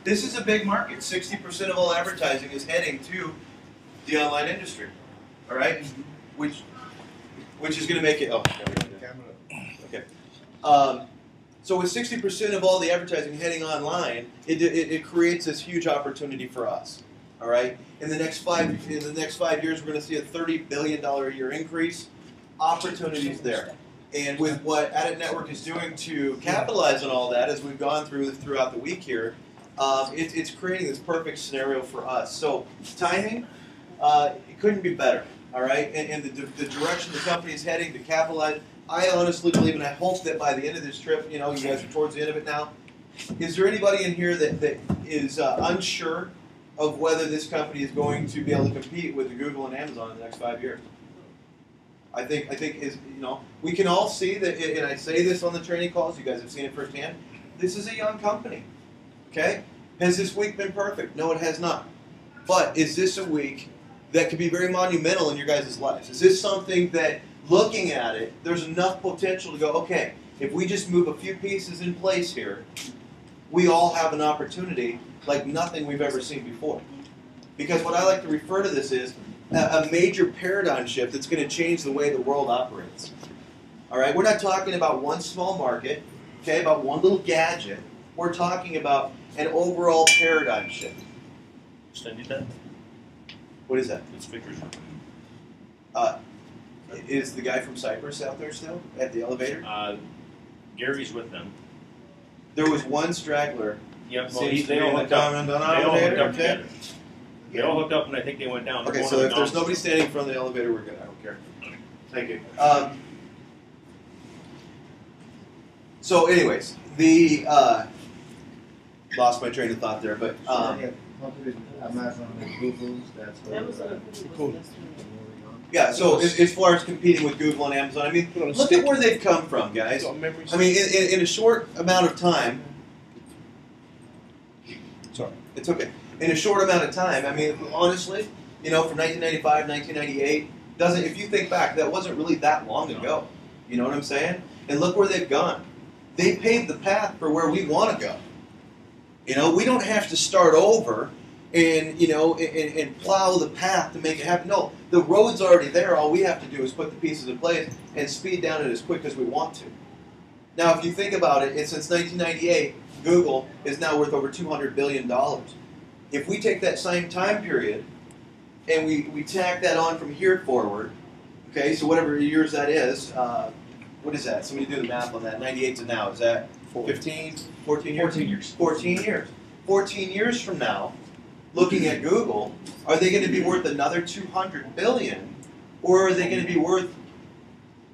This is a big market. 60% of all advertising is heading to the online industry. All right, which is going to make it. Oh, okay. So with 60% of all the advertising heading online, it creates this huge opportunity for us. All right. In the next 5 years, we're going to see a $30 billion a year increase. Opportunities there. And with what ADIT Network is doing to capitalize on all that, as we've gone throughout the week here, it's creating this perfect scenario for us. So timing, it couldn't be better. All right, and the direction the company is heading to capitalize. I honestly believe, and I hope that by the end of this trip, you guys are towards the end of it now. Is there anybody in here that is unsure of whether this company is going to be able to compete with Google and Amazon in the next 5 years? I think we can all see that, and I say this on the training calls. You guys have seen it firsthand. This is a young company. Okay, has this week been perfect? No, it has not. But is this a week that could be very monumental in your guys' lives? Is this something that, looking at it, there's enough potential to go, okay, if we just move a few pieces in place here, we all have an opportunity like nothing we've ever seen before. Because what I like to refer to this is a major paradigm shift that's going to change the way the world operates. All right, we're not talking about one small market, okay, about one little gadget. We're talking about an overall paradigm shift. Extended that? What is that? The speakers. Is the guy from Cyprus out there still at the elevator? Gary's with them. There was one straggler. Yep, well, Seems to they be all in the hooked up. common They all hooked denominator, up okay? together. They all hooked up, and I think they went down. They're Okay, going so on if there's down. nobody standing in front of the elevator, we're good. I don't care. Thank you. So, anyways, lost my train of thought there, but Amazon and Google, that's what yeah. So as far as competing with Google and Amazon, I mean, look at where they've come from, guys. I mean, in a short amount of time. Sorry, it's okay. In a short amount of time, I mean, honestly, from 1995, 1998, if you think back, that wasn't really that long ago. You know what I'm saying? And look where they've gone. They paved the path for where we want to go. We don't have to start over and and plow the path to make it happen. No, the road's already there. All we have to do is put the pieces in place and speed down it as quick as we want to. Now, if you think about it, since 1998, Google is now worth over $200 billion. If we take that same time period and we tack that on from here forward, okay, so whatever years that is, what is that? Somebody do the math on that. 98 to now, is that 15, 14 years? 14 years. 14 years. 14 years from now, looking at Google, are they going to be worth another $200 billion, or are they going to be worth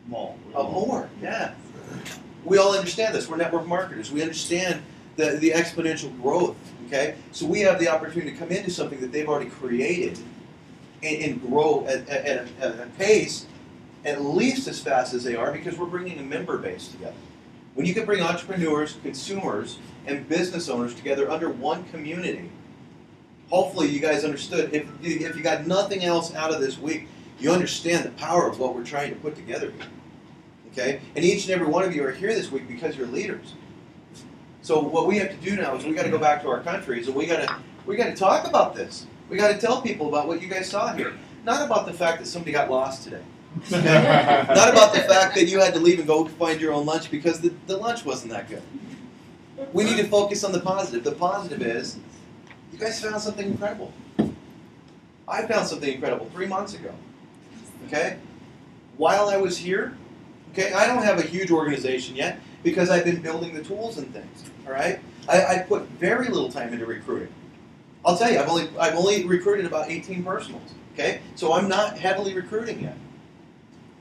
More. more? Yeah. We all understand this. We're network marketers. We understand the exponential growth. Okay, so we have the opportunity to come into something that they've already created and grow at a pace at least as fast as they are, because we're bringing a member base together. When you can bring entrepreneurs, consumers, and business owners together under one community, hopefully you guys understood. If you got nothing else out of this week, you understand the power of what we're trying to put together here. Okay? And each and every one of you are here this week because you're leaders. So what we have to do now is we got to go back to our countries and we got to talk about this. We got to tell people about what you guys saw here. Not about the fact that somebody got lost today. Okay? Not about the fact that you had to leave and go find your own lunch because the lunch wasn't that good. We need to focus on the positive. The positive is, you guys found something incredible. I found something incredible 3 months ago. Okay? While I was here, okay, I don't have a huge organization yet because I've been building the tools and things. All right? I put very little time into recruiting. I'll tell you, I've only recruited about 18 personals. Okay? So I'm not heavily recruiting yet.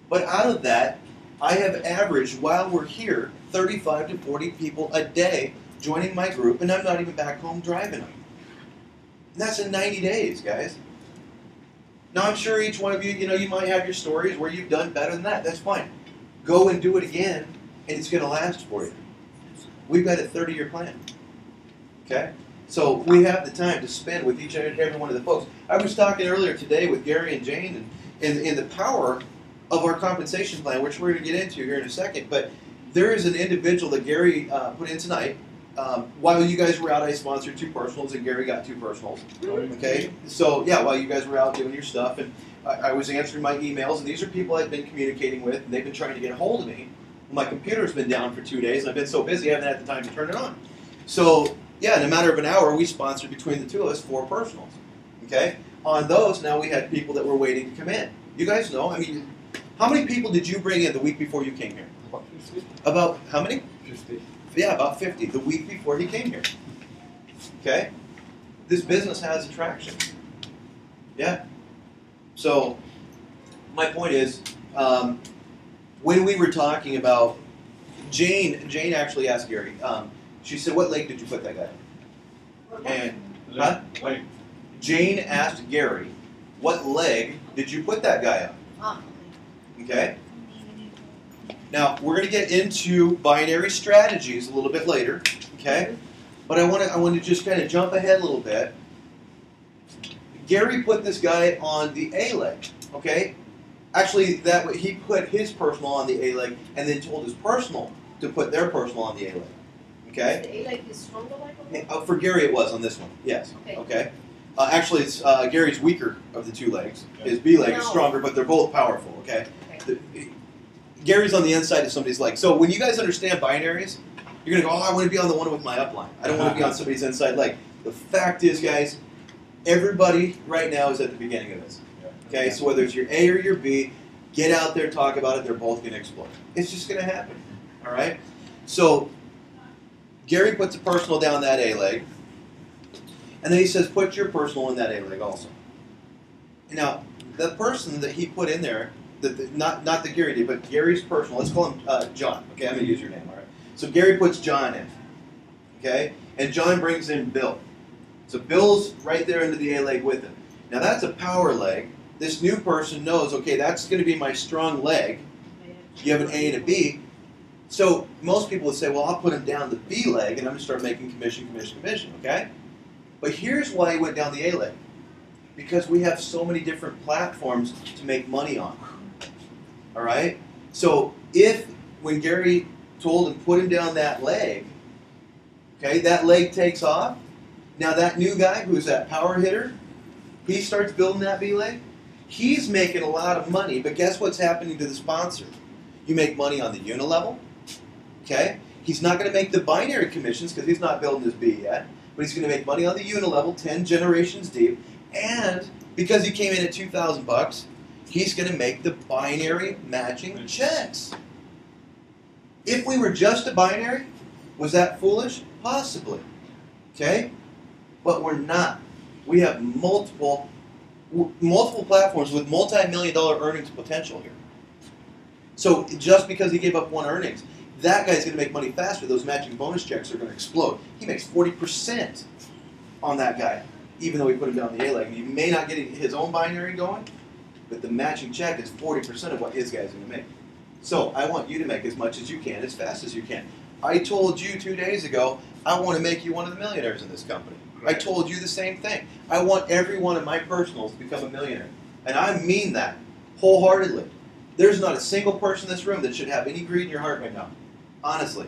But out of that, I have averaged, while we're here, 35 to 40 people a day joining my group, and I'm not even back home driving them. And that's in 90 days, guys. Now, I'm sure each one of you, you might have your stories where you've done better than that. That's fine. Go and do it again, and it's going to last for you. We've got a 30-year plan. Okay? So we have the time to spend with each and every one of the folks. I was talking earlier today with Gary and Jane and the power of our compensation plan, which we're going to get into here in a second. But there is an individual that Gary put in tonight, while you guys were out, I sponsored 2 personals, and Gary got 2 personals. Okay, so yeah, while you guys were out doing your stuff, and I was answering my emails, and these are people I've been communicating with, and they've been trying to get a hold of me. My computer's been down for 2 days, and I've been so busy I haven't had the time to turn it on. So yeah, in a matter of an hour, we sponsored between the 2 of us 4 personals. Okay, on those now we had people that were waiting to come in. You guys know, I mean, how many people did you bring in the week before you came here? About 50. About how many? 50. Yeah, about 50 the week before he came here. Okay? This business has attraction. Yeah? So, my point is, when we were talking about, Jane actually asked Gary, she said, what leg did you put that guy on? And, huh? Jane asked Gary, what leg did you put that guy on? Okay? Now, we're going to get into binary strategies a little bit later, okay? But I want to just kind of jump ahead a little bit. Gary put this guy on the A leg, okay? Actually, he put his personal on the A leg and then told his personal to put their personal on the A leg, okay? The A leg is stronger like For Gary, it was on this one, yes, okay? Actually, it's Gary's weaker of the 2 legs. His B leg is stronger, but they're both powerful, okay? Gary's on the inside of somebody's leg. So when you guys understand binaries, you're going to go, oh, I want to be on the one with my upline. I don't want to be on somebody's inside leg. The fact is, guys, everybody right now is at the beginning of this. Okay, so whether it's your A or your B, get out there, talk about it. They're both going to explode. It's just going to happen. All right? So Gary puts a personal down that A leg. And then he says, put your personal in that A leg also. Now, the person that he put in there, not that Gary did, but Gary's personal, let's call him John. Okay, I'm going to use your name, all right? So Gary puts John in. Okay? And John brings in Bill. So Bill's right there into the A leg with him. Now, that's a power leg. This new person knows, okay, that's going to be my strong leg. You have an A and a B. So most people would say, well, I'll put him down the B leg, and I'm going to start making commission, okay? But here's why he went down the A leg. Because we have so many different platforms to make money on. All right? So when Gary told him, put him down that leg, okay, that leg takes off. Now that new guy who's that power hitter, he starts building that B leg. He's making a lot of money, but guess what's happening to the sponsor? You make money on the unilevel, okay? He's not going to make the binary commissions because he's not building his B yet, but he's going to make money on the unilevel, 10 generations deep, and because he came in at $2,000, he's going to make the binary matching checks. If we were just a binary, was that foolish? Possibly, okay? But we're not. We have multiple platforms with multi-million-dollar earnings potential here. So just because he gave up 1 earnings, that guy's going to make money faster. Those matching bonus checks are going to explode. He makes 40% on that guy, even though he put him down the A leg. And he may not get his own binary going, but the matching check is 40% of what his guy's going to make. So I want you to make as much as you can, as fast as you can. I told you 2 days ago, I want to make you one of the millionaires in this company. I told you the same thing. I want every one of my personals to become a millionaire. And I mean that wholeheartedly. There's not a single person in this room that should have any greed in your heart right now. Honestly.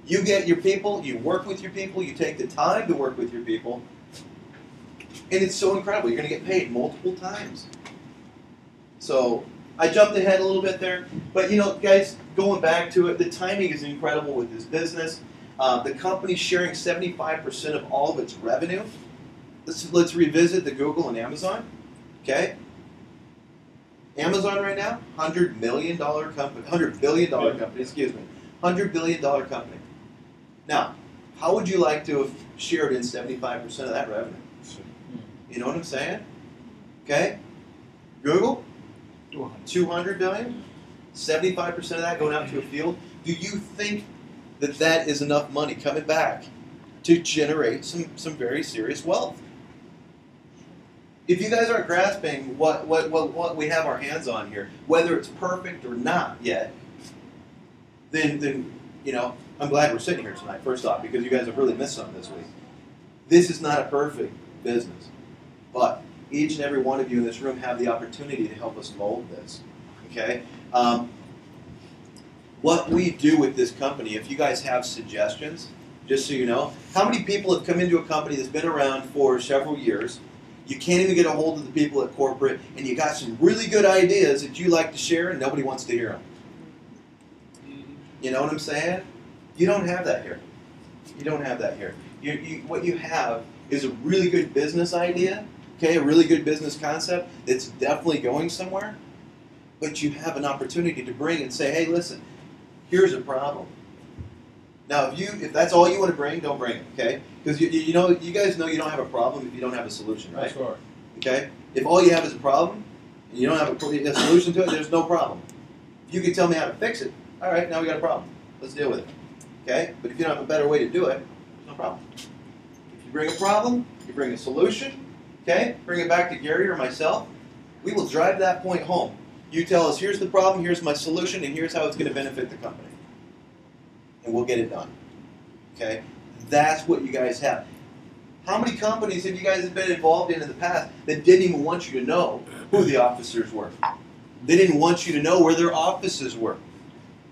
You get your people, you work with your people, you take the time to work with your people, and it's so incredible. You're going to get paid multiple times. So I jumped ahead a little bit there. But, you know, guys, going back to it, the timing is incredible with this business. The company's sharing 75% of all of its revenue. Let's revisit the Google and Amazon. Okay? Amazon right now, $100 billion company, $100 billion company, excuse me. $100 billion company. Now, how would you like to have shared in 75% of that revenue? You know what I'm saying? Okay? Google, 200 billion, 75% of that going out to a field. Do you think that that is enough money coming back to generate some very serious wealth? If you guys aren't grasping what we have our hands on here, whether it's perfect or not yet, then you know, I'm glad we're sitting here tonight, first off, because you guys have really missed something this week. This is not a perfect business, but each and every one of you in this room have the opportunity to help us mold this, okay? What we do with this company, if you guys have suggestions, just so you know. How many people have come into a company that's been around for several years? You can't even get a hold of the people at corporate, and you got some really good ideas that you like to share, and nobody wants to hear them. You know what I'm saying? You don't have that here. You don't have that here. What you have is a really good business idea, okay, a really good business concept that's definitely going somewhere, but you have an opportunity to bring and say, hey, listen, here's a problem. Now, if that's all you want to bring, don't bring it, okay? Because you guys know you don't have a problem if you don't have a solution, right? That's right. Okay? If all you have is a problem and you don't have a solution to it, there's no problem. If you can tell me how to fix it, all right, now we got a problem. Let's deal with it. Okay? But if you don't have a better way to do it, there's no problem. If you bring a problem, you bring a solution, okay? Bring it back to Gary or myself, we will drive that point home. You tell us, here's the problem, here's my solution, and here's how it's going to benefit the company. And we'll get it done. Okay? That's what you guys have. How many companies have you guys been involved in the past that didn't even want you to know who the officers were? They didn't want you to know where their offices were.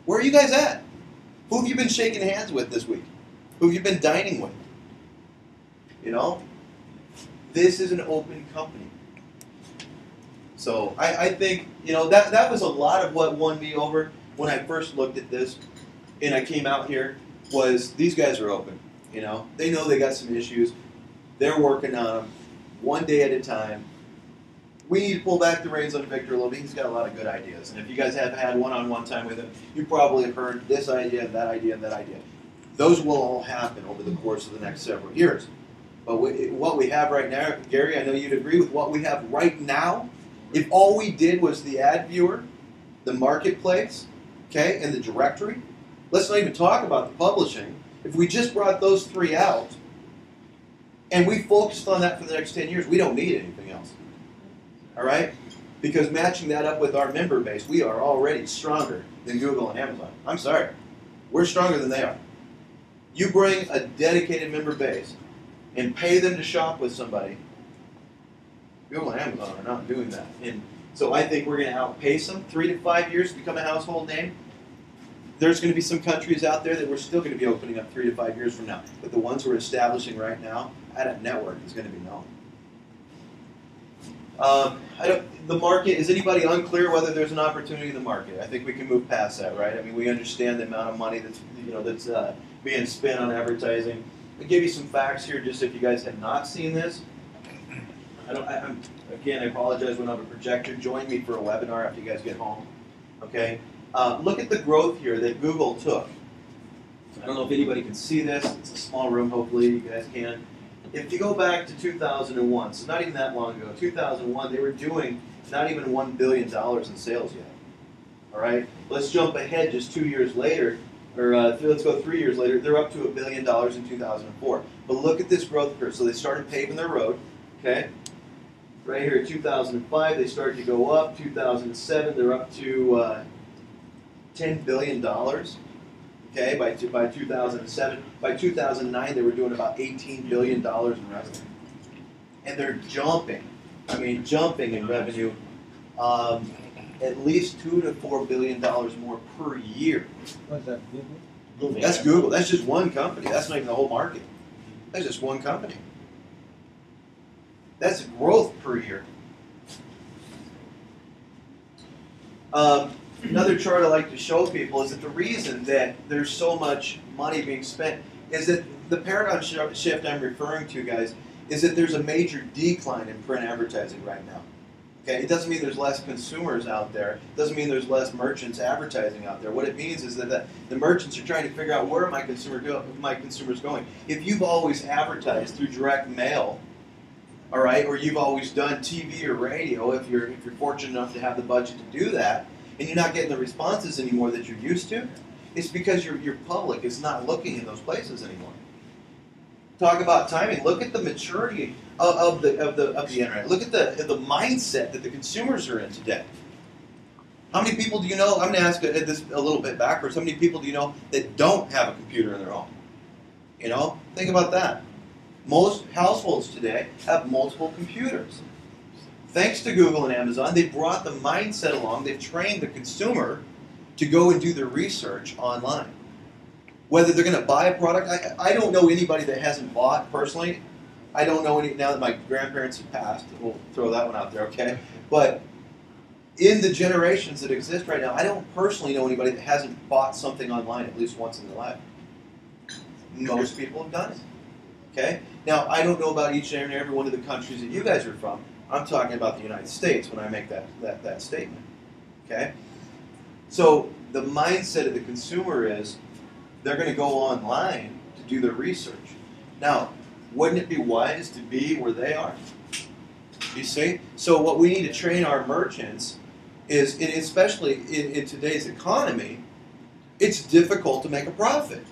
Where are you guys at? Who have you been shaking hands with this week? Who have you been dining with? You know? This is an open company. So I think, that was a lot of what won me over when I first looked at this and I came out here was these guys are open. They know they got some issues. They're working on them one day at a time. We need to pull back the reins on Victor a little bit. He's got a lot of good ideas. And if you guys have had one-on-one time with him, you probably have heard this idea and that idea and that idea. Those will all happen over the course of the next several years. But what we have right now, Gary, I know you'd agree with what we have right now. If all we did was the ad viewer, the marketplace, okay, and the directory, let's not even talk about the publishing. If we just brought those three out and we focused on that for the next 10 years, we don't need anything else. All right? Because matching that up with our member base, we are already stronger than Google and Amazon. I'm sorry. We're stronger than they are. You bring a dedicated member base and pay them to shop with somebody, Google and Amazon are not doing that. And so I think we're going to outpace them. 3 to 5 years to become a household name. There's going to be some countries out there that we're still going to be opening up 3 to 5 years from now. But the ones we're establishing right now, ADIT network is going to be known. The market, is anybody unclear whether there's an opportunity in the market? I think we can move past that, right? I mean, we understand the amount of money that's being spent on advertising. I'll give you some facts here, just if you guys have not seen this. Again, I apologize when I'm a projector. Join me for a webinar after you guys get home. Okay. Look at the growth here that Google took. I don't know if anybody can see this. It's a small room. Hopefully, you guys can. If you go back to 2001, so not even that long ago, 2001, they were doing not even $1 billion in sales yet. All right? Let's jump ahead just 2 years later, or let's go 3 years later. They're up to $1 billion in 2004. But look at this growth curve. So they started paving their road, okay? Right here in 2005, they started to go up. 2007, they're up to $10 billion. Okay, by 2007. By 2009, they were doing about $18 billion in revenue. And they're jumping in revenue, at least $2 to $4 billion more per year. What's that, Google? That's Google. That's just one company. That's not even the whole market. That's just one company. That's growth per year. Another chart I like to show people is that the reason that there's so much money being spent is that the paradigm shift I'm referring to, guys, is that there's a major decline in print advertising right now. Okay, it doesn't mean there's less consumers out there. It doesn't mean there's less merchants advertising out there. What it means is that the merchants are trying to figure out where are my consumers going. If you've always advertised through direct mail, all right, or you've always done TV or radio, if you're fortunate enough to have the budget to do that, and you're not getting the responses anymore that you're used to, it's because your public is not looking in those places anymore. Talk about timing. Look at the maturity of the internet. Look at the mindset that the consumers are in today. How many people do you know? I'm going to ask this a little bit backwards. How many people do you know that don't have a computer in their home? Think about that. Most households today have multiple computers. Thanks to Google and Amazon, they brought the mindset along. They've trained the consumer to go and do their research online. Whether they're going to buy a product, I don't know anybody that hasn't bought personally. I don't know any, now that my grandparents have passed, we'll throw that one out there, okay? But in the generations that exist right now, I don't personally know anybody that hasn't bought something online at least once in their life. Most people have done it, okay? Now, I don't know about each and every one of the countries that you guys are from. I'm talking about the United States when I make that statement, okay? So the mindset of the consumer is they're going to go online to do their research. Now, wouldn't it be wise to be where they are? You see? So what we need to train our merchants is, and especially in today's economy, it's difficult to make a profit.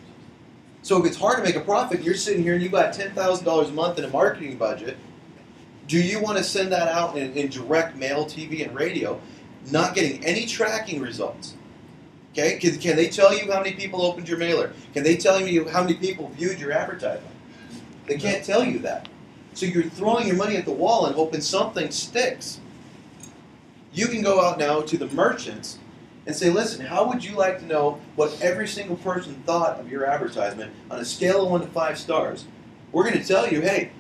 So if it's hard to make a profit, you're sitting here and you've got $10,000 a month in a marketing budget, do you want to send that out in direct mail, TV, and radio, not getting any tracking results? Okay? Can they tell you how many people opened your mailer? Can they tell you how many people viewed your advertisement? They can't tell you that. So you're throwing your money at the wall and hoping something sticks. You can go out now to the merchants and say, listen, how would you like to know what every single person thought of your advertisement on a scale of 1 to 5 stars? We're going to tell you, hey,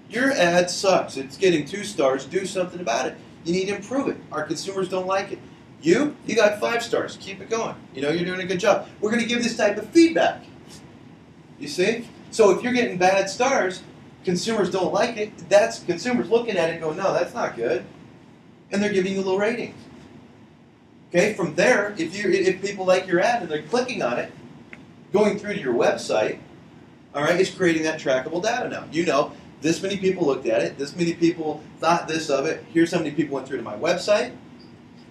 your ad sucks. It's getting 2 stars. Do something about it. You need to improve it. Our consumers don't like it. You got 5 stars. Keep it going. You know, you're doing a good job. We're going to give this type of feedback. You see? So if you're getting bad stars, consumers don't like it. That's consumers looking at it and going, no, that's not good. And they're giving you low ratings. Okay, from there, if people like your ad and they're clicking on it, going through to your website, all right, it's creating that trackable data now. You know, this many people looked at it, this many people thought this of it, here's how many people went through to my website,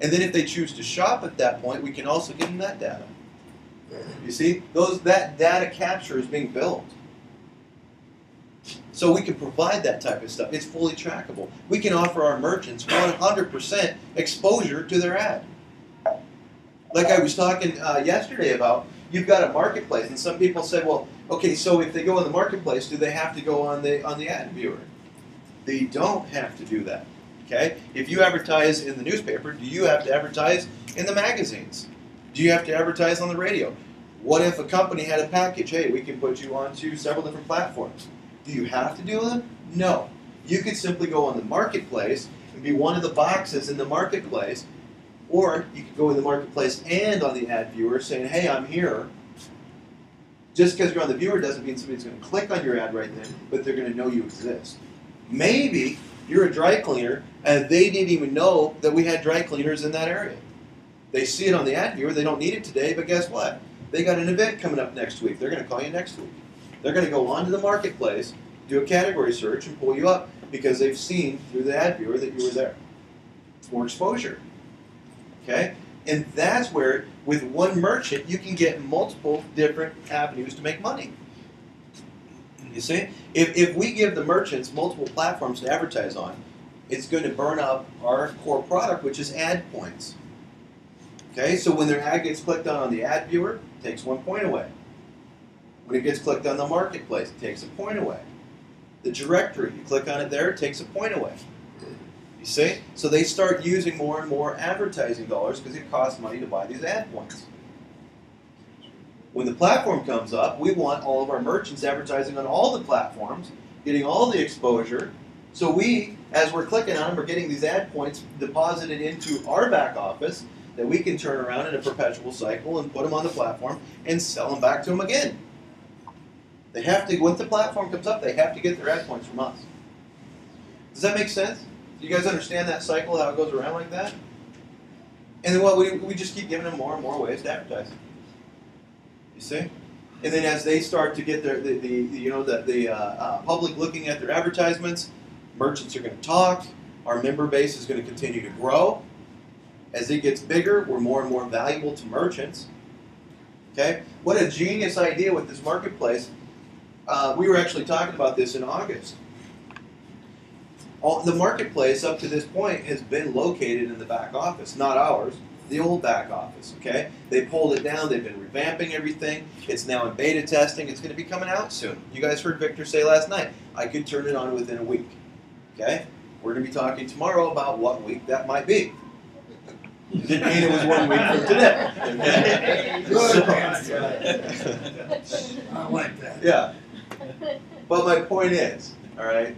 and then if they choose to shop at that point, we can also give them that data. You see, that data capture is being built. So we can provide that type of stuff. It's fully trackable. We can offer our merchants 100% exposure to their ad. Like I was talking yesterday about, you've got a marketplace, and some people said, well, okay, so if they go on the marketplace, do they have to go on the ad viewer? They don't have to do that. Okay? If you advertise in the newspaper, do you have to advertise in the magazines? Do you have to advertise on the radio? What if a company had a package? Hey, we can put you onto several different platforms. Do you have to do them? No. You could simply go on the marketplace and be one of the boxes in the marketplace, or you could go in the marketplace and on the ad viewer saying, hey, I'm here. Just because you're on the viewer doesn't mean somebody's going to click on your ad right then, but they're going to know you exist. Maybe you're a dry cleaner and they didn't even know that we had dry cleaners in that area. They see it on the ad viewer, they don't need it today, but guess what? They got an event coming up next week. They're going to call you next week. They're going to go onto the marketplace, do a category search, and pull you up because they've seen through the ad viewer that you were there. It's more exposure. Okay? And that's where, with one merchant, you can get multiple different avenues to make money. You see? If we give the merchants multiple platforms to advertise on, it's going to burn up our core product, which is ad points. Okay? So when their ad gets clicked on the ad viewer, it takes 1 point away. When it gets clicked on the marketplace, it takes a point away. The directory, you click on it there, it takes a point away. You see? So they start using more and more advertising dollars because it costs money to buy these ad points. When the platform comes up, we want all of our merchants advertising on all the platforms, getting all the exposure. So we, as we're clicking on them, are getting these ad points deposited into our back office that we can turn around in a perpetual cycle and put them on the platform and sell them back to them again. They have to, once the platform comes up, they have to get their ad points from us. Does that make sense? Do you guys understand that cycle, how it goes around like that? And then what we just keep giving them more and more ways to advertise. You see? And then as they start to get the public looking at their advertisements, merchants are going to talk. Our member base is going to continue to grow. As it gets bigger, we're more and more valuable to merchants. Okay? What a genius idea with this marketplace. We were actually talking about this in August. The marketplace up to this point has been located in the back office, not ours, the old back office, okay? They pulled it down, they've been revamping everything, it's now in beta testing, it's going to be coming out soon. You guys heard Victor say last night, I could turn it on within a week, okay? We're going to be talking tomorrow about what week that might be. And it was 1 week from today. Okay? Good. So- I like that. yeah. But my point is, all right,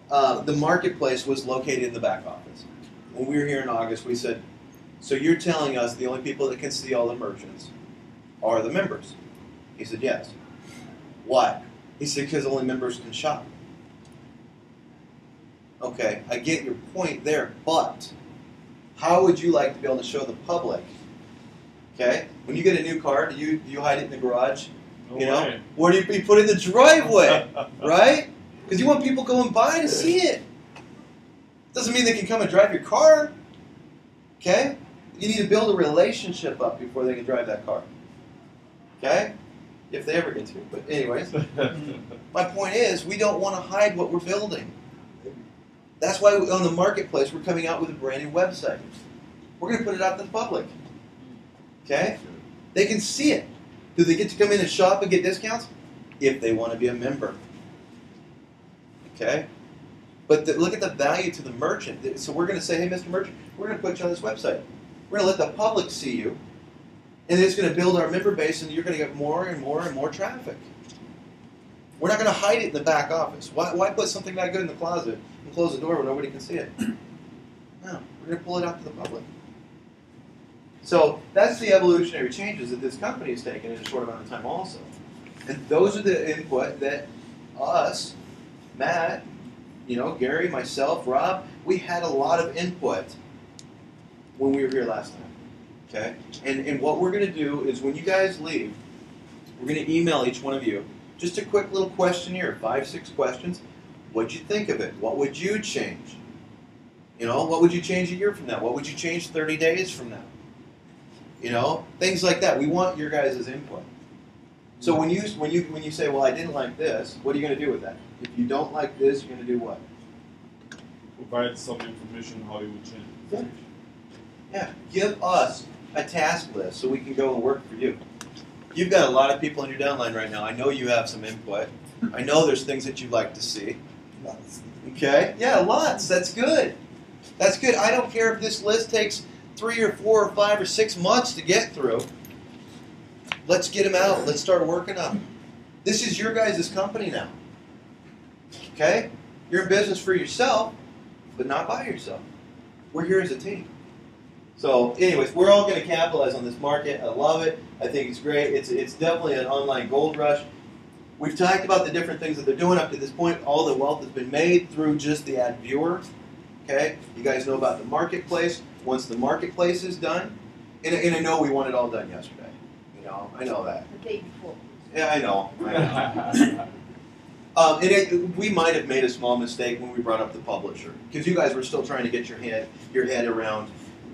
the marketplace was located in the back office. When we were here in August, we said, so you're telling us the only people that can see all the merchants are the members? He said, yes. Why? He said, because only members can shop. Okay, I get your point there, but how would you like to be able to show the public? Okay, when you get a new car, do you hide it in the garage? You know, where do you put it in the driveway, right? Because you want people going by to see it. Doesn't mean they can come and drive your car. Okay, you need to build a relationship up before they can drive that car. Okay, if they ever get to. But anyways, my point is, we don't want to hide what we're building. That's why on the marketplace, we're coming out with a brand new website. We're going to put it out to the public. Okay? They can see it. Do they get to come in and shop and get discounts? If they want to be a member. Okay? But look at the value to the merchant. So we're going to say, hey, Mr. Merchant, we're going to put you on this website. We're going to let the public see you. And it's going to build our member base, and you're going to get more and more and more traffic. We're not going to hide it in the back office. Why put something that good in the closet and close the door where nobody can see it? No, we're going to pull it out to the public. So that's the evolutionary changes that this company has taken in a short amount of time also. And those are the input that us, Matt, Gary, myself, Rob, we had a lot of input when we were here last time. Okay? And what we're going to do is when you guys leave, we're going to email each one of you just a quick little questionnaire, 5-6 questions. What'd you think of it? What would you change? What would you change a year from now? What would you change 30 days from now? Things like that. We want your guys' input. So when you say, well, I didn't like this, what are you going to do with that? If you don't like this, you're going to do what? Provide some information how you would change it. Yeah. Give us a task list so we can go and work for you. You've got a lot of people in your downline right now. I know you have some input. I know there's things that you'd like to see. Okay? Yeah, lots. That's good. That's good. I don't care if this list takes 3 or 4 or 5 or 6 months to get through. Let's get them out. Let's start working on them. This is your guys' company now. Okay? You're in business for yourself, but not by yourself. We're here as a team. So, anyways, we're all going to capitalize on this market. I love it. I think it's great. It's definitely an online gold rush. We've talked about the different things that they're doing up to this point. All the wealth has been made through just the ad viewer. Okay? You guys know about the marketplace. Once the marketplace is done, and I know we want it all done yesterday. I know that. The day before. Yeah, I know. We might have made a small mistake when we brought up the publisher, because you guys were still trying to get your head around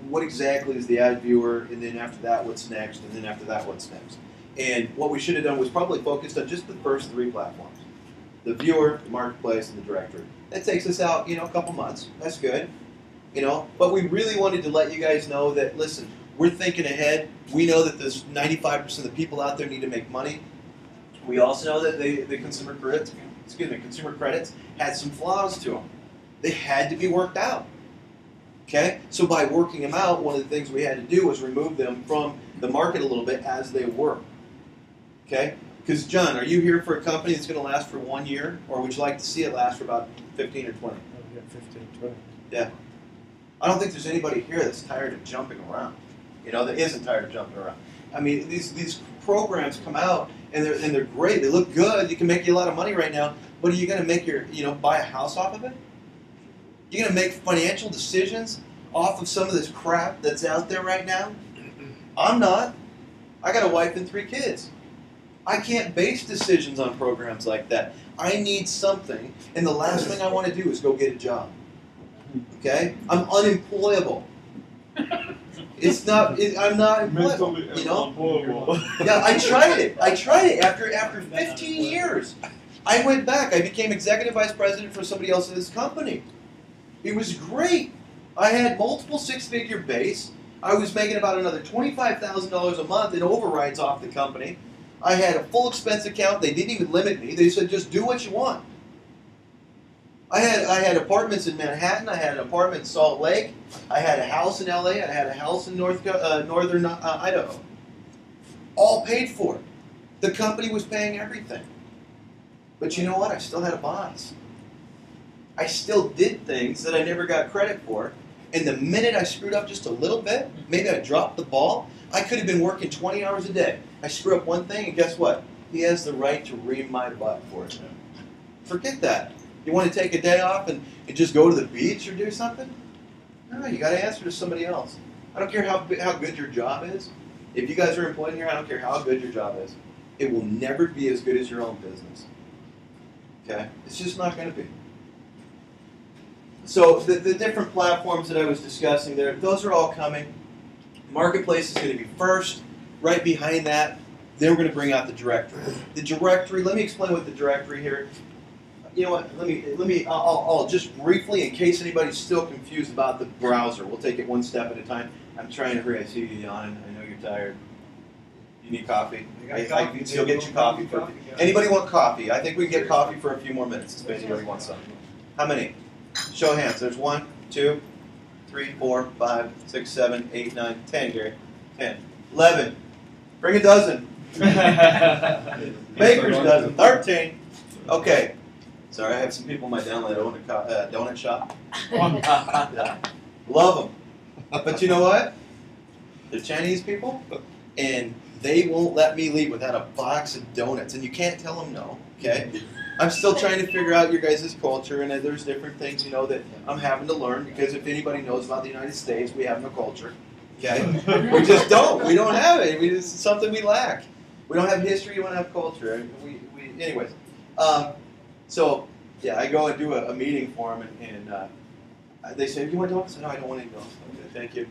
what exactly is the ad viewer, and then after that, what's next, and then after that, what's next. And what we should have done was probably focused on just the first 3 platforms: the viewer, the marketplace, and the directory. That takes us out, a couple months. That's good, But we really wanted to let you guys know that, listen, we're thinking ahead. We know that there's 95% of the people out there need to make money. We also know that the consumer credits had some flaws to them. They had to be worked out. Okay? So by working them out, one of the things we had to do was remove them from the market a little bit as they were. Okay? Because, John, are you here for a company that's going to last for 1 year, or would you like to see it last for about 15 or 20? Yeah, 15, 20. Yeah. I don't think there's anybody here that's tired of jumping around. That isn't tired of jumping around. I mean, these programs come out, and they're great. They look good. You can make you a lot of money right now. But are you going to make buy a house off of it? You're going to make financial decisions off of some of this crap that's out there right now? I'm not. I got a wife and 3 kids. I can't base decisions on programs like that. I need something, and the last thing I want to do is go get a job. Okay? I'm unemployable. I'm not employable. Mentally Yeah, I tried it. After 15 years. I went back. I became executive vice president for somebody else's company. It was great. I had multiple 6-figure base. I was making about another $25,000 a month in overrides off the company. I had a full expense account. They didn't even limit me. They said, just do what you want. I had apartments in Manhattan. I had an apartment in Salt Lake. I had a house in LA. I had a house in northern Idaho. All paid for. The company was paying everything. But you know what? I still had a boss. I still did things that I never got credit for. And the minute I screwed up just a little bit, maybe I dropped the ball, I could have been working 20 hours a day. I screw up one thing, and guess what? He has the right to ream my butt for it. Forget that. You want to take a day off and just go to the beach or do something? No, you got to answer to somebody else. I don't care how good your job is. If you guys are employed here, I don't care how good your job is. It will never be as good as your own business. Okay? It's just not going to be. So the different platforms that I was discussing there, those are all coming. Marketplace is going to be first. Right behind that, then we're going to bring out the directory. The directory, let me explain what the directory here. You know what, I'll just briefly, in case anybody's still confused about the browser, we'll take it one step at a time. I'm trying to hurry. I see you yawning. I know you're tired. You need coffee? I can still get you coffee. Anybody want coffee? I think we can get coffee for a few more minutes if anybody wants some. How many? Show of hands. There's 1, 2, 3, 4, 5, 6, 7, 8, 9, 10, Gary. 10. 11. Bring a dozen. Baker's dozen. 13. Okay. Sorry, I have some people in my downline that own a donut shop. Yeah. Love them. But you know what? They're Chinese people, and they won't let me leave without a box of donuts. And you can't tell them no, okay? I'm still trying to figure out your guys' culture, and there's different things, you know, that I'm having to learn, because if anybody knows about the United States, we have no culture, okay? We just don't. We don't have it. It's something we lack. We don't have history. We don't have culture. Anyways. So, yeah, I go and do a meeting for them, and they say, "You want donuts?" I said, "No, I don't want any donuts." Okay, thank you.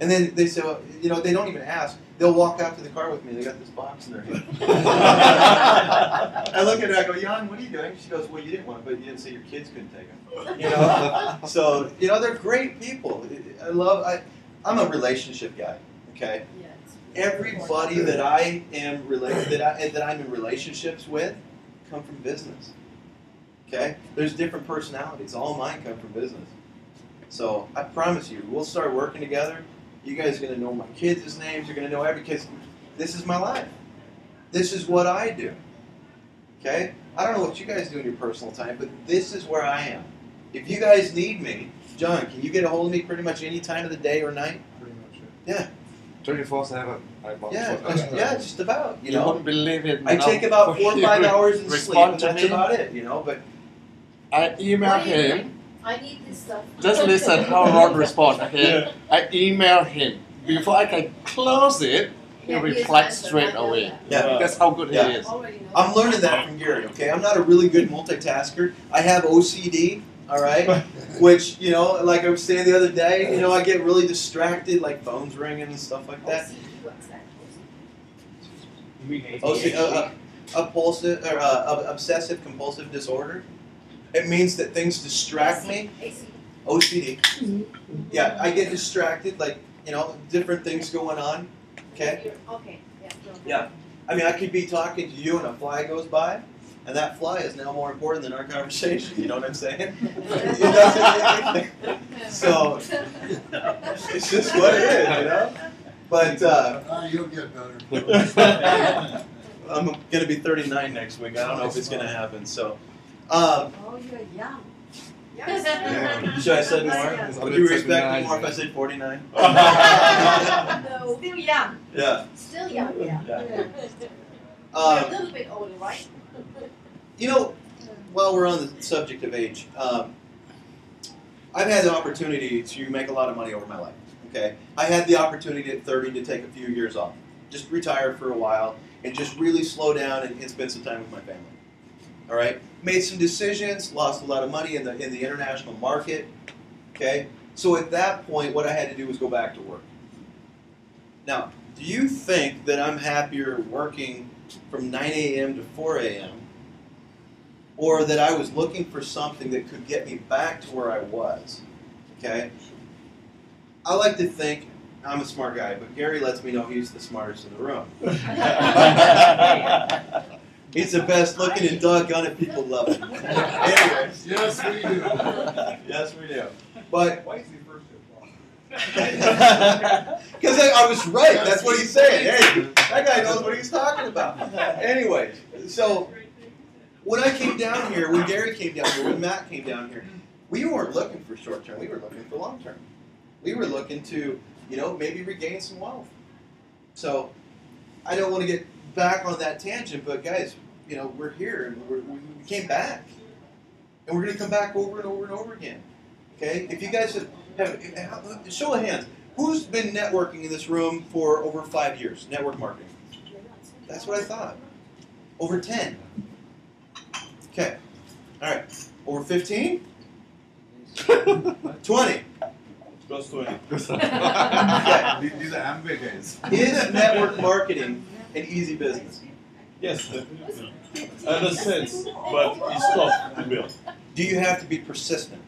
And then they say, well, you know, they don't even ask. They'll walk out to the car with me. They got this box in their hand. I look at her. I go, "Jan, what are you doing?" She goes, "Well, you didn't want it, but you didn't say your kids couldn't take them." You know. So, you know, they're great people. I'm a relationship guy. Okay. Everybody that I am that I'm in relationships with come from business. Okay? There's different personalities. All mine come from business. So I promise you, we'll start working together. You guys are going to know my kids' names. You're going to know because this is my life. This is what I do. Okay? I don't know what you guys do in your personal time, but this is where I am. If you guys need me, John, can you get a hold of me pretty much any time of the day or night? Pretty much. Yeah. 24/7. Yeah, just about. You You know, won't believe it. I take about 4 or 5 hours in sleep, Respond and to that's me. about it. You know, but I email What are you him. doing? I need this stuff. Just listen how Ron responds. Okay, I email him before I can close it. He replies straight away. Yeah. That's how good Yeah. he is. Already know. I'm learning that from Gary. Okay, I'm not a really good multitasker. I have OCD. All right, which, you know, like I was saying the other day, you know, I get really distracted, like phones ringing and stuff like that. OCD, what's that? You mean OCD, obsessive compulsive disorder. It means that things distract me. AC. OCD. Yeah, I get distracted, like, you know, different things going on. Okay. Okay. Yeah. I mean, I could be talking to you and a fly goes by, and that fly is now more important than our conversation. You know what I'm saying? So it's just what it is, you know. But you'll get better. I'm gonna be 39 next week. I don't know if it's gonna happen. So, Oh, you're young. should I say more? Would you respect me more if I said 49? No. Still young. Yeah. Still young, yeah. Yeah. You're a little bit older, right? You know, while we're on the subject of age, I've had the opportunity to make a lot of money over my life. Okay, I had the opportunity at 30 to take a few years off, just retire for a while, and just really slow down and spend some time with my family. All right, made some decisions, lost a lot of money in the international market. Okay, so at that point, what I had to do was go back to work. Now, do you think that I'm happier working from 9 a.m. to 4 a.m., or that I was looking for something that could get me back to where I was? Okay? I like to think I'm a smart guy, but Gary lets me know he's the smartest in the room. He's the best looking and doggone it, people love him. Anyways. Yes, we do. Yes, we do. But, Why is he first to because I was right, that's what he's saying. Hey, that guy knows what he's talking about. Anyways, so when I came down here, when Gary came down here, when Matt came down here, we weren't looking for short term, we were looking for long term. We were looking to, maybe regain some wealth. So, I don't want to get back on that tangent, but guys, we're here and we came back. And we're going to come back over and over and over again. Okay? If you guys have show of hands, who's been networking in this room for over 5 years? Network marketing. That's what I thought. Over 10. Okay. All right. Over 15? 20. Plus 20. Okay. These are Amway guys. Is network marketing an easy business? Yes, definitely. In a sense, but it's tough to build. Do you have to be persistent?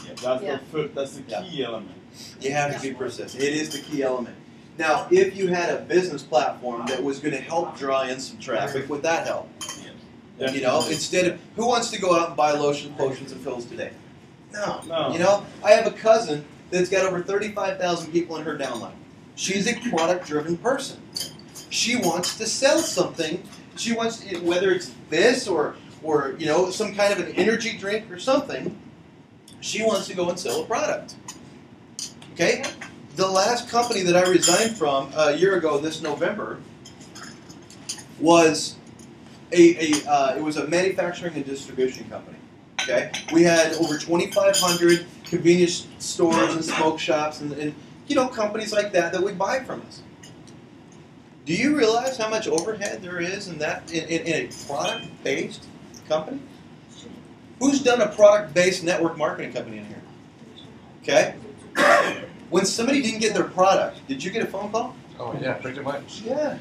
Yeah, that's the key element. You have to be persistent. It is the key element. Now, if you had a business platform that was going to help draw in some traffic, would that help? Definitely. Instead of, who wants to go out and buy lotions, potions, and pills today? No. No. I have a cousin that's got over 35,000 people in her downline. She's a product-driven person. She wants to sell something. She wants, whether it's this or some kind of an energy drink or something, she wants to go and sell a product. Okay? The last company that I resigned from a year ago this November was it was a manufacturing and distribution company. Okay? We had over 2,500 convenience stores and smoke shops and companies like that would buy from us. Do you realize how much overhead there is in that in a product-based company? Who's done a product-based network marketing company in here? Okay? When somebody didn't get their product, did you get a phone call? Oh yeah, pretty much. Yeah.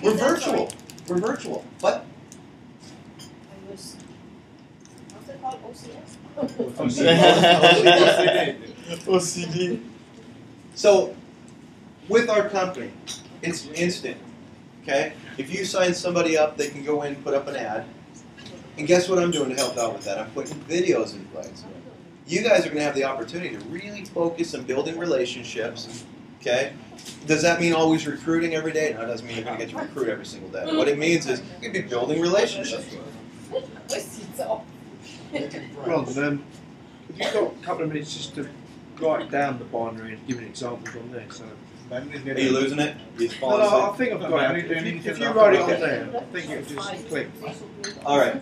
We're virtual. We're virtual. What? What's it called? OCS? OCD. So, with our company, it's instant. Okay? If you sign somebody up, they can go in and put up an ad. And guess what I'm doing to help out with that? I'm putting videos in place. You guys are going to have the opportunity to really focus on building relationships. Okay? Does that mean always recruiting every day? No, it doesn't mean you're going to get to recruit every single day. What it means is you're going to be building relationships. Ron, have you got a couple of minutes just to write down the binary and give an example on there? So, Are you losing it? You no, falling no, I asleep? think I've got it. If you write it on there, I think it will just click. All right.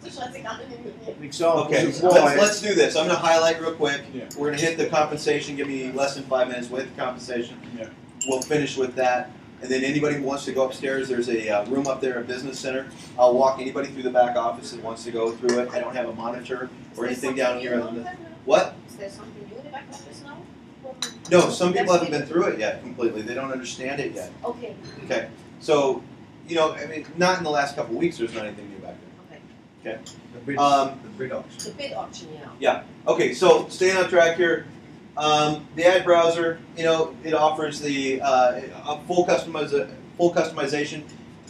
An example Okay, of so why. let's do this. I'm going to highlight real quick. Yeah. We're going to hit the compensation. Give me less than 5 minutes with compensation. Yeah. We'll finish with that. And then anybody who wants to go upstairs, there's a room up there, a business center. I'll walk anybody through the back office that wants to go through it. I don't have a monitor or anything down here. What? Is there something new in the back office now? No, some people haven't been through it yet completely. They don't understand it yet. Okay. Okay. So, not in the last couple of weeks, there's not anything new back there. Okay. The bid auction. The bid auction, yeah. Okay, so staying on track here. The ad browser, it offers the a full customization,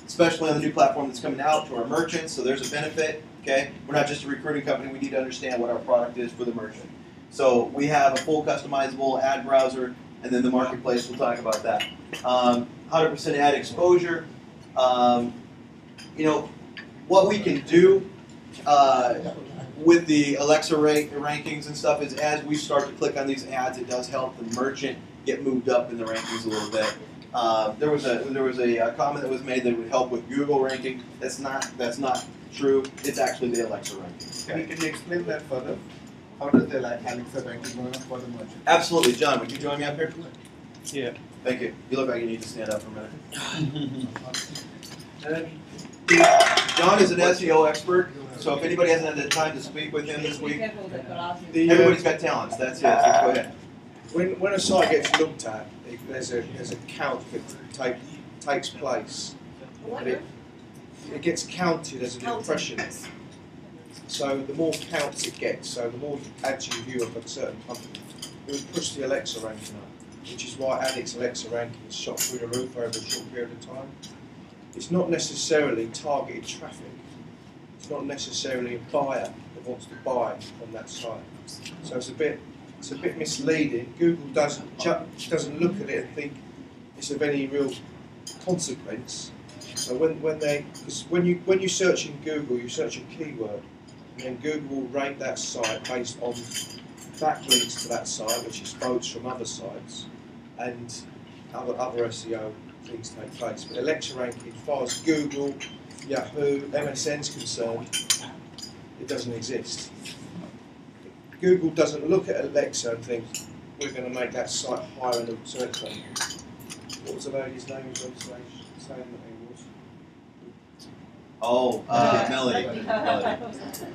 especially on the new platform that's coming out to our merchants. So there's a benefit. Okay, we're not just a recruiting company. We need to understand what our product is for the merchant. So we have a full customizable ad browser, and then the marketplace. We'll talk about that. 100% ad exposure. What we can do. With the Alexa rankings and stuff is as we start to click on these ads, it does help the merchant get moved up in the rankings a little bit. There was a comment that was made that it would help with Google ranking. That's not true. It's actually the Alexa ranking. Okay? Can you explain that further? How does the Alexa ranking go for the merchant? Absolutely, John. Would you join me up here? Yeah. Thank you. You look like you need to stand up for a minute. John is an SEO expert. So if anybody hasn't had the time to speak with him this week, everybody's got talents. That's it. So go ahead. When a site gets looked at, there's a count that takes place. And it gets counted as an impression. So the more counts it gets, so the more ads you view of a certain company, it would push the Alexa ranking up, which is why ADIT's Alexa ranking is shot through the roof over a short period of time. it's not necessarily targeted traffic. It's not necessarily a buyer that wants to buy on that site. So it's a bit misleading. Google doesn't look at it and think it's of any real consequence. So when you search in Google, you search a keyword, and then Google will rate that site based on backlinks to that site, which is votes from other sites, and other SEO things take place. But Alexa ranking, as far as Google, Yahoo, MSN's concerned, it doesn't exist. Google doesn't look at Alexa and think, we're going to make that site higher in the search ranking. What was the lady's name who was on stage saying that it was? Oh, Melody.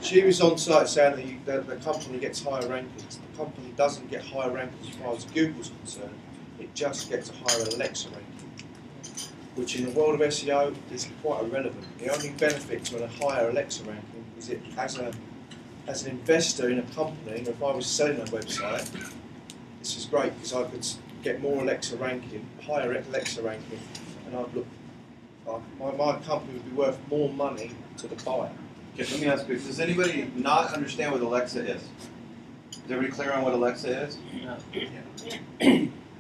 She was on site saying that the company gets higher rankings. The company doesn't get higher rankings as far as Google's concerned. It just gets a higher Alexa ranking, which in the world of SEO is quite irrelevant. The only benefit to a higher Alexa ranking is it as an investor in a company, if I was selling a website, this is great because I could get more Alexa ranking, higher Alexa ranking, and I'd look, my company would be worth more money to the buyer. Okay, let me ask you, does anybody not understand what Alexa is? Is everybody clear on what Alexa is? No.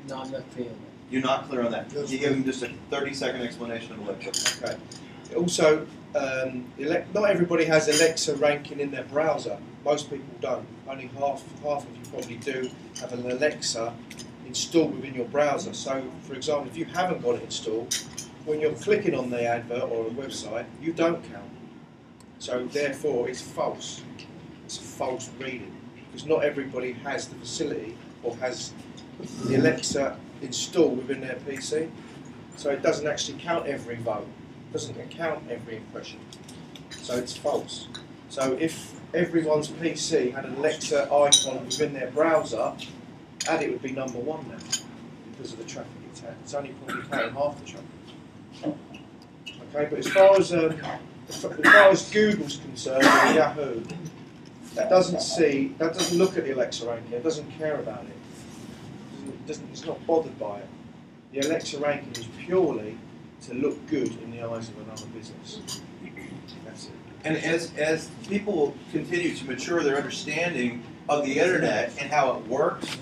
No, I'm not clear. You're not clear on that. Can you give them just a 30-second explanation of Alexa? Okay. Also, not everybody has Alexa ranking in their browser. Most people don't. Only half of you probably do have an Alexa installed within your browser. So, for example, if you haven't got it installed, when you're clicking on the advert or a website, you don't count. So, therefore, it's false. It's a false reading because not everybody has the facility or has the Alexa installed within their PC. So, it doesn't actually count every vote. It doesn't count every impression. So, it's false. So, if everyone's PC had an Alexa icon within their browser, ADIT would be #1 now because of the traffic it's had. It's only probably counting half the traffic. Okay, but as far as Google's concerned, or Yahoo, that doesn't look at the Alexa ranking. It doesn't care about it. It's not bothered by it. The Alexa ranking is purely to look good in the eyes of another business. That's it. And as people continue to mature their understanding of the internet and how it works,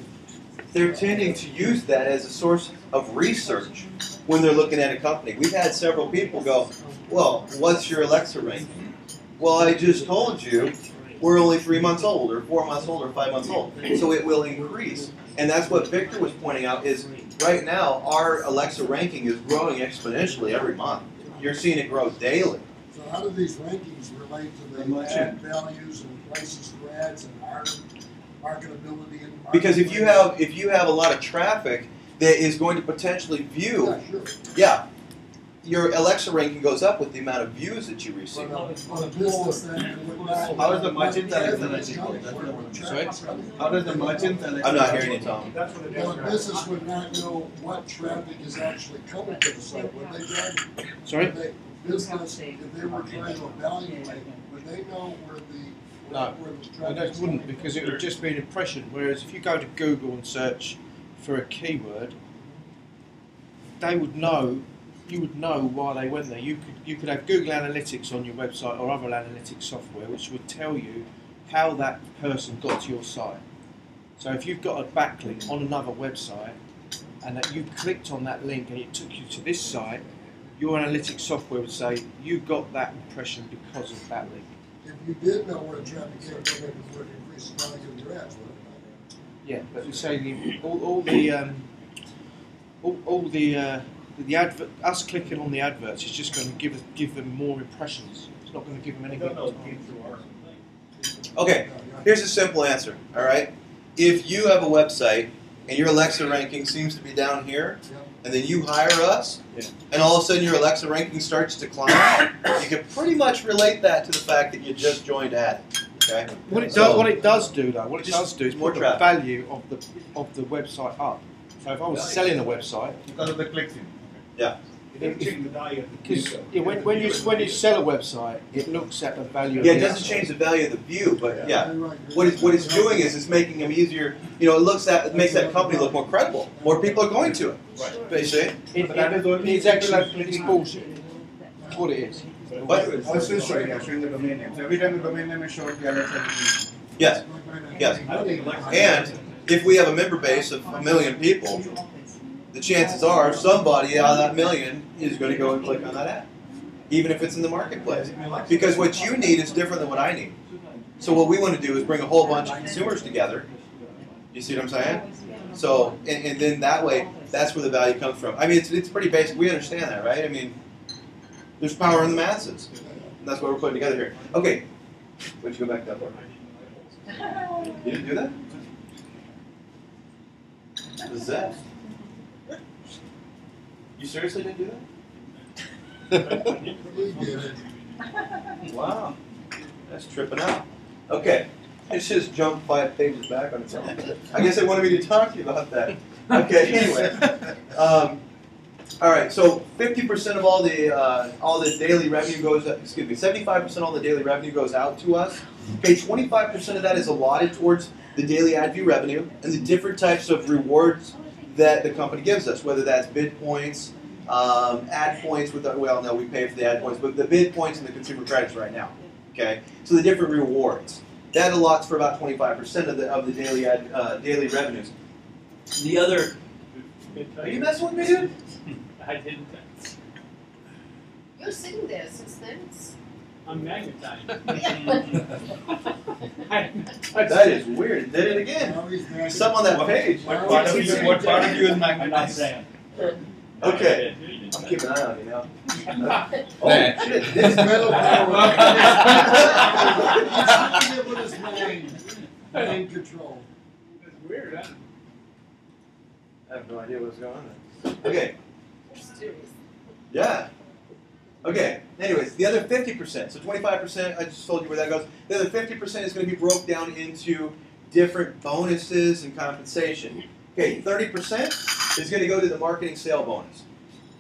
they're tending to use that as a source of research when they're looking at a company. We've had several people go, well, what's your Alexa ranking? Well, I just told you we're only 3 months old or 4 months old or 5 months old. So it will increase. And that's what Victor was pointing out is right now our Alexa ranking is growing exponentially every month. You're seeing it grow daily. So how do these rankings relate to the ad values and places for ads and our marketability? And because if you have a lot of traffic that is going to potentially view, your Alexa ranking goes up with the amount of views that you receive. On a business that would not, How is the merchant Alexa? Sorry? How does the merchant Alexa? I'm not hearing you, Tom. well, a business would not know what traffic is actually coming to the site. Would they, John? Sorry? Would they, business, if they were trying to evaluate, would they know where the traffic They is wouldn't, coming because from? it would just be an impression. Whereas if you go to Google and search for a keyword, they would know. You would know why they went there. You could have Google Analytics on your website or other analytics software, which would tell you how that person got to your site. So if you've got a backlink on another website and that you clicked on that link and it took you to this site, your analytics software would say you got that impression because of that link. If you did know where the traffic came from, it would increase the value of your ads, wouldn't it? Yeah, but we say the advert, us clicking on the adverts is just going to give them more impressions. It's not going to give them anything. Okay, here's a simple answer, all right? If you have a website and your Alexa ranking seems to be down here, and then you hire us, and all of a sudden your Alexa ranking starts to climb, you can pretty much relate that to the fact that you just joined ADIT, okay? What it does do is more put the traffic. value of the website up. So if I was selling a website, Because of the clicks in. Yeah. because when you sell a website, it looks at the value. Yeah, of it the doesn't website. change the value of the view, but yeah. You're right. What it's doing is it's making them easier. You know, it makes that company look more credible. More people are going to it. Right. You see? It's bullshit. what it is. What? Also showing, yeah, showing the domain name. So every time the domain name is shown, the alerts are Yes. Yes. And if we have a member base of 1 million people, the chances are somebody out of that million is going to go and click on that ad, even if it's in the marketplace. Because what you need is different than what I need. So what we want to do is bring a whole bunch of consumers together. You see what I'm saying? So, and then that way, that's where the value comes from. I mean, it's pretty basic. We understand that, right? I mean, there's power in the masses. And that's what we're putting together here. Okay. Why'd you go back that far? You didn't do that? What is that? You seriously didn't do that? Wow. That's tripping out. Okay. It's just jumped 5 pages back on its own. I guess they wanted me to talk to you about that. Okay, anyway. All right, so 50% of all the daily revenue goes, 75% of all the daily revenue goes out to us. Okay, 25% of that is allotted towards the daily ad view revenue and the different types of rewards that the company gives us, whether that's bid points, ad points, well, no, we pay for the ad points, but the bid points and the consumer credits right now. Okay, so the different rewards. That allots for about 25% of the daily revenues. The other, are you messing with me, dude? I didn't. You're sitting there since then. I'm magnetized. That is weird. It did it again. Some on that page. What part of you is I'm not magnetized? saying. Okay. I'm keeping an eye on you now. Oh, Nah. shit. His mental power. He's keeping it with his mind control. It's weird, huh? I have no idea what's going on there. Okay. Yeah. Okay. Anyways, the other 50%, so 25%, I just told you where that goes. The other 50% is going to be broke down into different bonuses and compensation. Okay, 30% is going to go to the marketing sale bonus.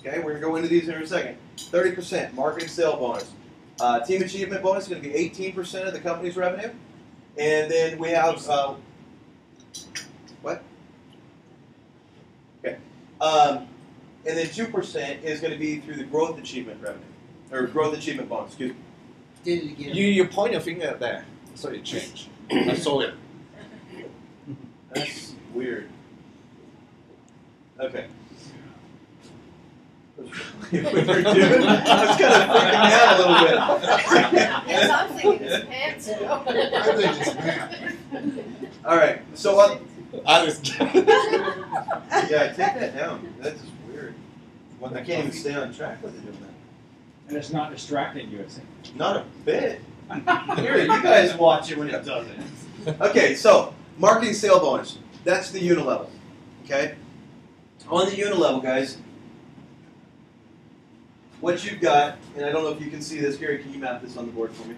Okay, we're going to go into these in a second. 30% marketing sale bonus. Team achievement bonus is going to be 18% of the company's revenue. And then we have, what? Okay. And then 2% is going to be through the growth achievement revenue, or growth achievement bonus, excuse me. Did it again. You point your finger there. So it changed. I saw it. That's weird. Okay. What we're doing? That's kind of freaking me out a little bit. Yes, I'm thinking his pants. I think it's man. All right, so Alice. yeah, take that down. That's just weird. I can't even stay on track with it doing that. And it's not distracting you, it's Not a bit. Here, you guys watch it when it does it. Okay, so marketing sale bonus. That's the unilevel. Okay? On the unilevel, guys, what you've got, and I don't know if you can see this. Gary, can you map this on the board for me?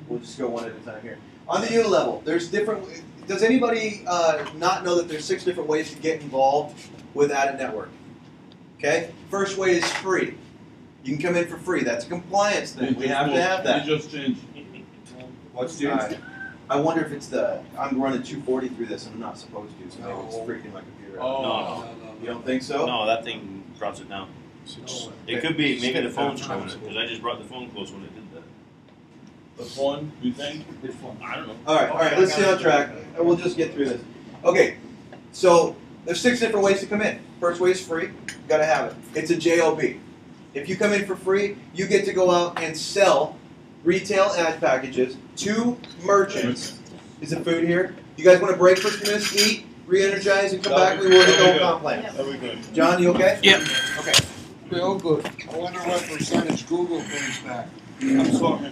We'll just go one at a time here. On the unilevel, there's different. Does anybody not know that there's 6 different ways to get involved with ADIT Network? Okay? First way is free. You can come in for free. That's a compliance thing. We have to have that. You just changed. What's changed? I wonder if it's I'm running 240 through this and I'm not supposed to, so maybe it's freaking my computer out. Oh. You don't think so? No, that thing drops it down. It could be maybe the phone's showing it because I just brought the phone close when it did that. The phone, you think? I don't know. All right, let's stay on track. We'll just get through this. Okay, so there's 6 different ways to come in. First way is free. Got to have it. It's a JOB. If you come in for free, you get to go out and sell retail ad packages to merchants. Is the food here? You guys want to break for a few minutes, eat, re-energize, and come back? We will go comp plan. That'll be good. John, you okay? Yeah. Okay. Real good. I wonder what percentage Google brings back. I'm sorry.